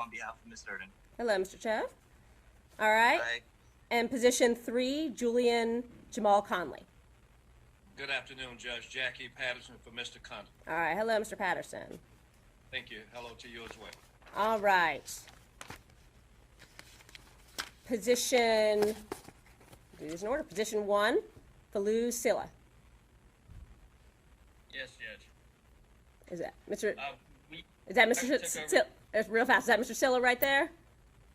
on behalf of Ms. Durden. Hello, Mr. Cho. All right. Hi. And position 3, Julian Jamal Conley. Good afternoon, Judge. Jackie Patterson for Mr. Conley. All right. Hello, Mr. Patterson. Thank you. Hello to you as well. All right. Position, do these in order. Position 1, Falu Silla. Yes, Judge. Is that Mr. We Is that actually Mr. took over- Silla? Real fast. Is that Mr. Silla right there?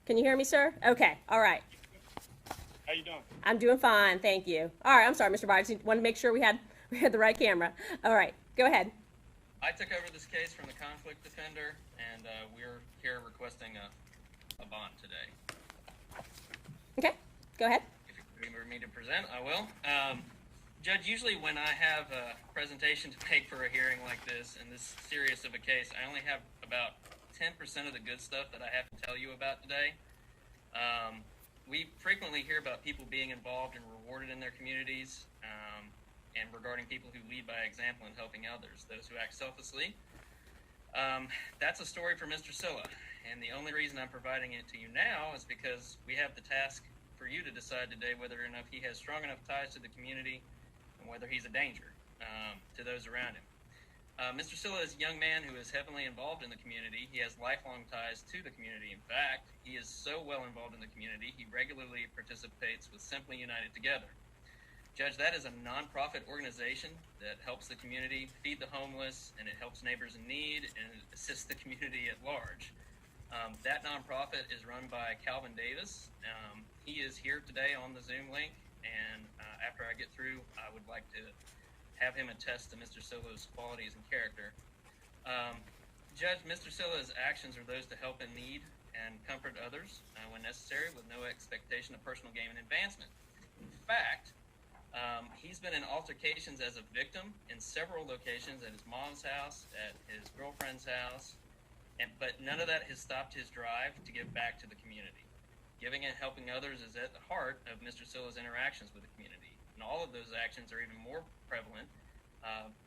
Can you hear me, sir? Okay. All right. How you doing? I'm doing fine. Thank you. All right. I'm sorry, Mr. Boggs. Wanted to make sure we had the right camera. All right. Go ahead. I took over this case from the conflict defender, and we're here requesting a bond today. Okay. Go ahead. If you remember me to present, I will. Judge, usually when I have a presentation to make for a hearing like this, and this serious of a case, I only have about 10% of the good stuff that I have to tell you about today. We frequently hear about people being involved and rewarded in their communities, and regarding people who lead by example in helping others, those who act selflessly. That's a story for Mr. Silla, and the only reason I'm providing it to you now is because we have the task for you to decide today whether or not he has strong enough ties to the community and whether he's a danger to those around him. Mr. Silla is a young man who is heavily involved in the community. He has lifelong ties to the community. In fact, he is so well involved in the community, he regularly participates with Simply United Together. Judge, that is a nonprofit organization that helps the community feed the homeless, and it helps neighbors in need, and it assists the community at large. That nonprofit is run by Calvin Davis. He is here today on the Zoom link, and after I get through, I would like to have him attest to Mr. Silla's qualities and character. Judge, Mr. Silla's actions are those to help in need and comfort others when necessary, with no expectation of personal gain and advancement. In fact, he's been in altercations as a victim in several locations, at his mom's house, at his girlfriend's house, but none of that has stopped his drive to give back to the community. Giving and helping others is at the heart of Mr. Silla's interactions with the community. And all of those actions are even more prevalent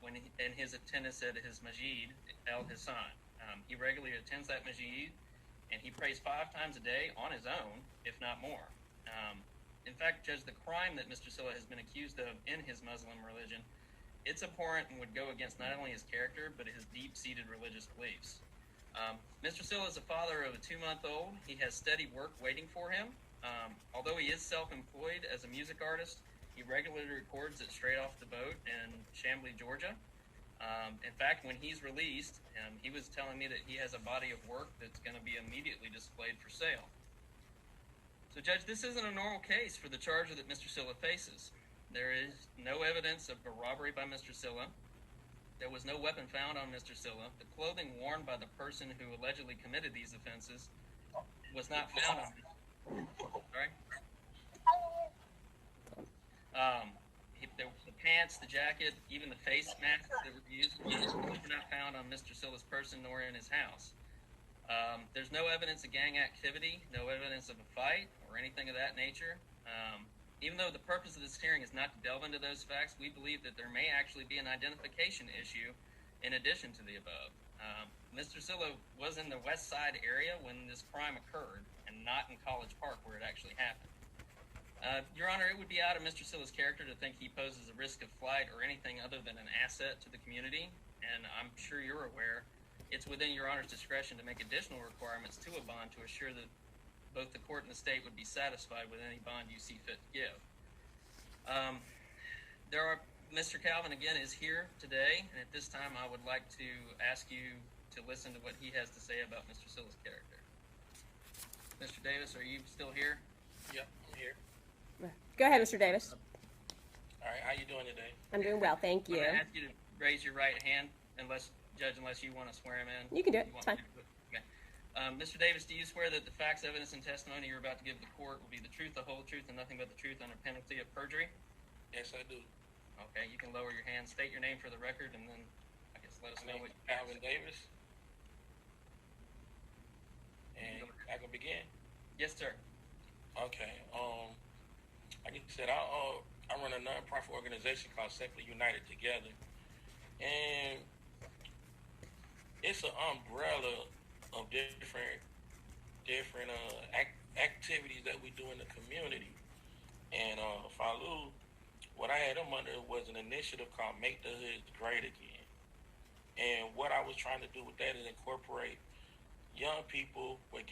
when in his attendance at his masjid, El Hassan. He regularly attends that masjid, and he prays 5 times a day on his own, if not more. In fact, Judge, the crime that Mr. Silla has been accused of in his Muslim religion, it's abhorrent and would go against not only his character, but his deep-seated religious beliefs. Mr. Silla is a father of a 2-month-old. He has steady work waiting for him. Although he is self-employed as a music artist, he regularly records it straight off the boat in Chamblee, Georgia. In fact, when he's released, he was telling me that he has a body of work that's going to be immediately displayed for sale. So, Judge, this isn't a normal case for the charge that Mr. Silla faces. There is no evidence of a robbery by Mr. Silla. There was no weapon found on Mr. Silla. The clothing worn by the person who allegedly committed these offenses was not found on him. Sorry? The pants, the jacket, even the face masks that were used were not found on Mr. Silla's person nor in his house. There's no evidence of gang activity, no evidence of a fight or anything of that nature. Even though the purpose of this hearing is not to delve into those facts, we believe that there may actually be an identification issue in addition to the above. Mr. Silla was in the West Side area when this crime occurred and not in College Park where it actually happened. Your Honor, it would be out of Mr. Silla's character to think he poses a risk of flight or anything other than an asset to the community, and I'm sure you're aware it's within Your Honor's discretion to make additional requirements to a bond to assure that both the court and the state would be satisfied with any bond you see fit to give. Mr. Calvin, again, is here today, and at this time I would like to ask you to listen to what he has to say about Mr. Silla's character. Mr. Davis, are you still here? Yep, I'm here. Go ahead, Mr. Davis. All right, how you doing today? I'm doing well, thank you. I'm going to ask you to raise your right hand, unless you want to swear him in. You can do it, it's fine. Okay. Mr. Davis, do you swear that the facts, evidence, and testimony you're about to give the court will be the truth, the whole truth, and nothing but the truth under penalty of perjury? Yes, I do. Okay, you can lower your hand, state your name for the record, and then I guess let us know what you Calvin Davis. And I can begin? Yes, sir. Okay. Like you said, I run a nonprofit organization called Simply United Together, and it's an umbrella of different different activities that we do in the community. And Falou, what I had them under was an initiative called Make the Hood Great Again. And what I was trying to do with that is incorporate young people with